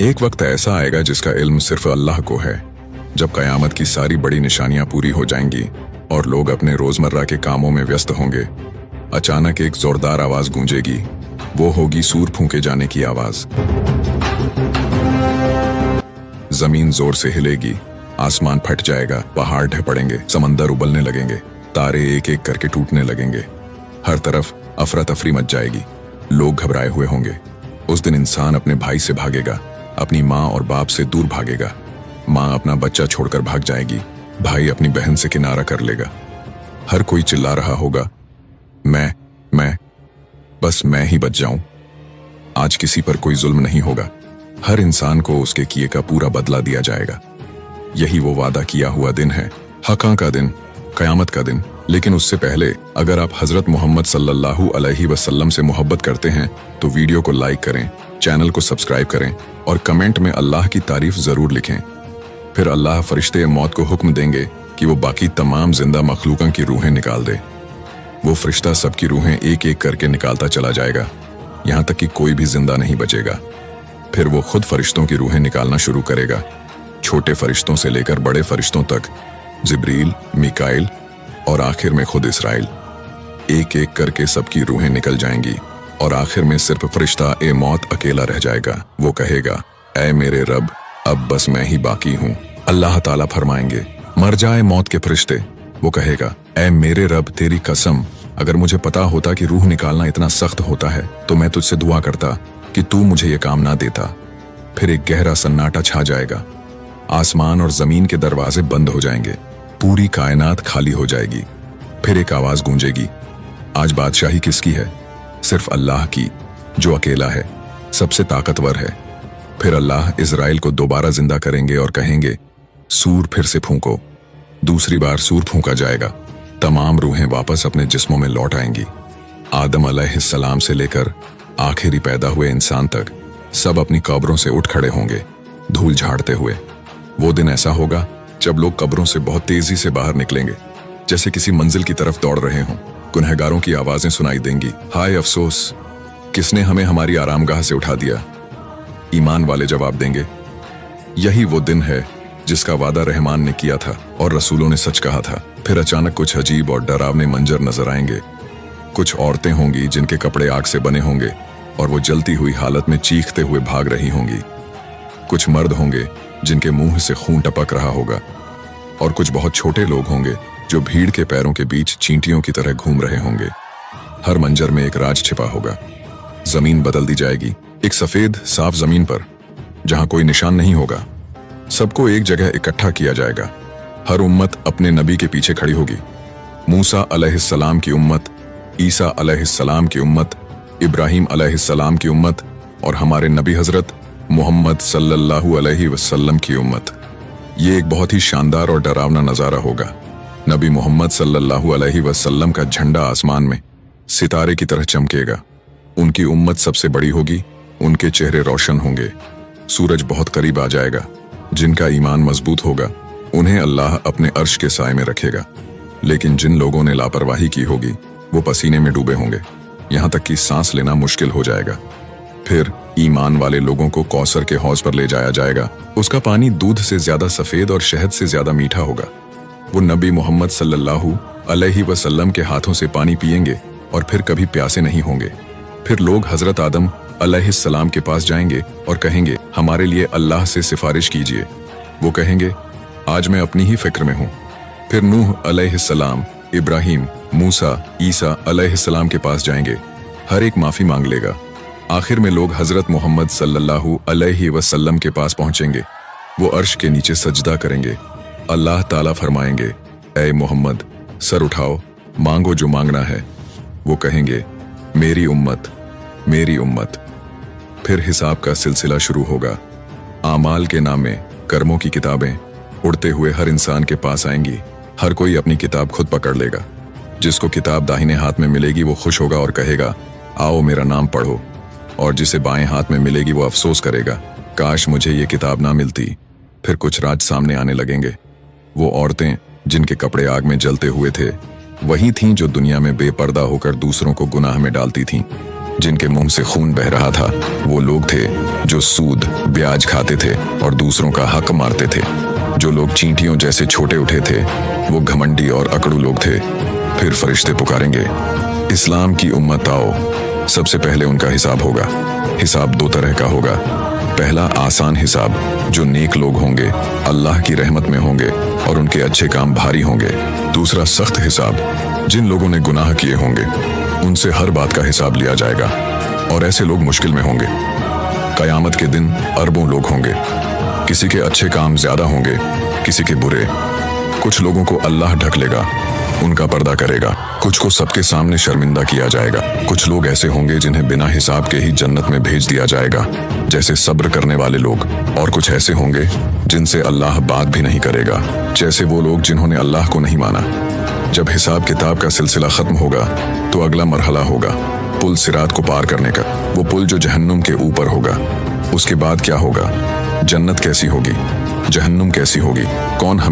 एक वक्त ऐसा आएगा जिसका इल्म सिर्फ अल्लाह को है, जब कयामत की सारी बड़ी निशानियां पूरी हो जाएंगी और लोग अपने रोजमर्रा के कामों में व्यस्त होंगे। अचानक एक जोरदार आवाज गूंजेगी। वो होगी सूर फूंके जाने की आवाज। जमीन जोर से हिलेगी, आसमान फट जाएगा, पहाड़ ढह पड़ेंगे, समंदर उबलने लगेंगे, तारे एक एक करके टूटने लगेंगे। हर तरफ अफरा तफरी मच जाएगी, लोग घबराए हुए होंगे। उस दिन इंसान अपने भाई से भागेगा, अपनी माँ और बाप से दूर भागेगा। माँ अपना बच्चा छोड़कर भाग जाएगी, भाई अपनी बहन से किनारा कर लेगा। हर कोई चिल्ला रहा होगा, मैं बस मैं ही बच जाऊं। आज किसी पर कोई जुल्म नहीं होगा, हर इंसान को उसके किए का पूरा बदला दिया जाएगा। यही वो वादा किया हुआ दिन है, हक़ा का दिन, कयामत का दिन। लेकिन उससे पहले अगर आप हजरत मोहम्मद सल्लल्लाहु अलैहि वसल्लम से मोहब्बत करते हैं तो वीडियो को लाइक करें, चैनल को सब्सक्राइब करें और कमेंट में अल्लाह की तारीफ जरूर लिखें। फिर अल्लाह फरिश्ते मौत को हुक्म देंगे कि वो बाकी तमाम जिंदा मखलूकों की रूहें निकाल दे। वो फरिश्ता सबकी रूहें एक एक करके निकालता चला जाएगा, यहाँ तक कि कोई भी जिंदा नहीं बचेगा। फिर वो खुद फरिश्तों की रूहें निकालना शुरू करेगा, छोटे फरिश्तों से लेकर बड़े फरिश्तों तक, जिब्रील, मीकाइल और आखिर में खुद इसराइल। एक एक करके सबकी रूहें निकल जाएंगी और आखिर में सिर्फ फरिश्ता ए मौत अकेला रह जाएगा। वो कहेगा, ऐ मेरे रब, अब बस मैं ही बाकी हूँ। अल्लाह ताला फरमाएंगे, मर जाए मौत के फरिश्ते। वो कहेगा, ऐ मेरे रब, तेरी कसम, अगर मुझे पता होता कि रूह निकालना इतना सख्त होता है तो मैं तुझसे दुआ करता कि तू मुझे ये काम ना देता। फिर एक गहरा सन्नाटा छा जाएगा, आसमान और जमीन के दरवाजे बंद हो जाएंगे, पूरी कायनात खाली हो जाएगी। फिर एक आवाज गूंजेगी, आज बादशाही किसकी है? सिर्फ अल्लाह की, जो अकेला है, सबसे ताकतवर है। फिर अल्लाह इजराइल को दोबारा जिंदा करेंगे और कहेंगे, सूर फिर से फूंको। दूसरी बार सूर फूंका जाएगा, तमाम रूहें वापस अपने जिस्मों में लौट आएंगी। आदम अलैहिस्सलाम से लेकर आखिरी पैदा हुए इंसान तक सब अपनी कब्रों से उठ खड़े होंगे, धूल झाड़ते हुए। वो दिन ऐसा होगा जब लोग कब्रों से बहुत तेजी से बाहर निकलेंगे, जैसे किसी मंजिल की तरफ दौड़ रहे हों। गुनहगारों की आवाजें सुनाई देंगी, हाय अफसोस, किसने हमें हमारी आरामगाह से उठा दिया। ईमान वाले जवाब देंगे, यही वो दिन है जिसका वादा रहमान ने किया था और रसूलों ने सच कहा था। फिर अचानक कुछ अजीब और डरावने मंजर नजर आएंगे। कुछ औरतें होंगी जिनके कपड़े आग से बने होंगे और वो जलती हुई हालत में चीखते हुए भाग रही होंगी। कुछ मर्द होंगे जिनके मुंह से खून टपक रहा होगा और कुछ बहुत छोटे लोग होंगे जो भीड़ के पैरों के बीच चींटियों की तरह घूम रहे होंगे। हर मंजर में एक राज छिपा होगा। जमीन बदल दी जाएगी, एक सफेद साफ जमीन पर जहां कोई निशान नहीं होगा। सबको एक जगह इकट्ठा किया जाएगा। हर उम्मत अपने नबी के पीछे खड़ी होगी। मूसा अलैहिस्सलाम की उम्मत, ईसा अलैहिस्सलाम की उम्मत, इब्राहिम अलैहिस्सलाम की उम्मत और हमारे नबी हजरत मोहम्मद सल्लल्लाहु अलैहि वसल्लम की उम्मत। ये एक बहुत ही शानदार और डरावना नजारा होगा। नबी मोहम्मद सल्लल्लाहु अलैहि वसल्लम का झंडा आसमान में सितारे की तरह चमकेगा। उनकी उम्मत सबसे बड़ी होगी, उनके चेहरे रोशन होंगे। सूरज बहुत करीब आ जाएगा। जिनका ईमान मजबूत होगा उन्हें अल्लाह अपने अर्श के साए में रखेगा, लेकिन जिन लोगों ने लापरवाही की होगी वो पसीने में डूबे होंगे, यहाँ तक कि सांस लेना मुश्किल हो जाएगा। फिर ईमान वाले लोगों को कौसर के हौज पर ले जाया जाएगा। उसका पानी दूध से ज्यादा सफेद और शहद से ज्यादा मीठा होगा। वो नबी मोहम्मद सल्लल्लाहु अलैहि वसल्लम के हाथों से पानी पिएंगे और फिर कभी प्यासे नहीं होंगे। फिर लोग हजरत आदम अलैहिस्सलाम के पास जाएंगे और कहेंगे, हमारे लिए अल्लाह से सिफारिश कीजिए। वो कहेंगे, आज मैं अपनी ही फिक्र में हूँ। फिर नूह अलैहिस्सलाम, इब्राहिम, मूसा, ईसा अलैहिस्सलाम के पास जाएंगे। हर एक माफी मांग लेगा। आखिर में लोग हजरत मोहम्मद सल्लल्लाहु अलैहि वसल्लम के पास पहुंचेंगे। वो अर्श के नीचे सजदा करेंगे। अल्लाह ताला फरमाएंगे, ऐ मोहम्मद, सर उठाओ, मांगो जो मांगना है। वो कहेंगे, मेरी उम्मत, मेरी उम्मत। फिर हिसाब का सिलसिला शुरू होगा। आमाल के नामे, कर्मों की किताबें उड़ते हुए हर इंसान के पास आएंगी। हर कोई अपनी किताब खुद पकड़ लेगा। जिसको किताब दाहिने हाथ में मिलेगी वो खुश होगा और कहेगा, आओ मेरा नाम पढ़ो। और जिसे बाएं हाथ में मिलेगी वो अफसोस करेगा, काश मुझे ये किताब ना मिलती। फिर कुछ राज सामने आने लगेंगे। वो औरतें जिनके कपड़े आग में जलते हुए थे वही थीं जो दुनिया में बेपर्दा होकर दूसरों को गुनाह में डालती थीं। जिनके मुंह से खून बह रहा था वो लोग थे जो सूद ब्याज खाते थे और दूसरों का हक मारते थे। जो लोग चींटियों जैसे छोटे उठे थे वो घमंडी और अकड़ू लोग थे। फिर फरिश्ते पुकारेंगे, इस्लाम की उम्मत आओ। सबसे पहले उनका हिसाब होगा। हिसाब दो तरह का होगा। पहला आसान हिसाब, जो नेक लोग होंगे, अल्लाह की रहमत में होंगे और उनके अच्छे काम भारी होंगे। दूसरा सख्त हिसाब, जिन लोगों ने गुनाह किए होंगे उनसे हर बात का हिसाब लिया जाएगा और ऐसे लोग मुश्किल में होंगे। कयामत के दिन अरबों लोग होंगे, किसी के अच्छे काम ज्यादा होंगे, किसी के बुरे। कुछ लोगों को अल्लाह ढक लेगा, उनका पर्दा करेगा। कुछ को सबके सामने शर्मिंदा किया जाएगा। कुछ लोग ऐसे होंगे जिन्हें बिना हिसाब के ही जन्नत में भेज दिया जाएगा, जैसे सब्र करने वाले लोग। और कुछ ऐसे होंगे जिनसे अल्लाह बात भी नहीं करेगा, जैसे वो लोग जिन्होंने अल्लाह को नहीं माना। जब हिसाब किताब का सिलसिला खत्म होगा तो अगला मरहला होगा पुल सिरात को पार करने का। वो पुल जो जहन्नुम के ऊपर होगा। उसके बाद क्या होगा? जन्नत कैसी होगी, जहन्नुम कैसी होगी, कौन हम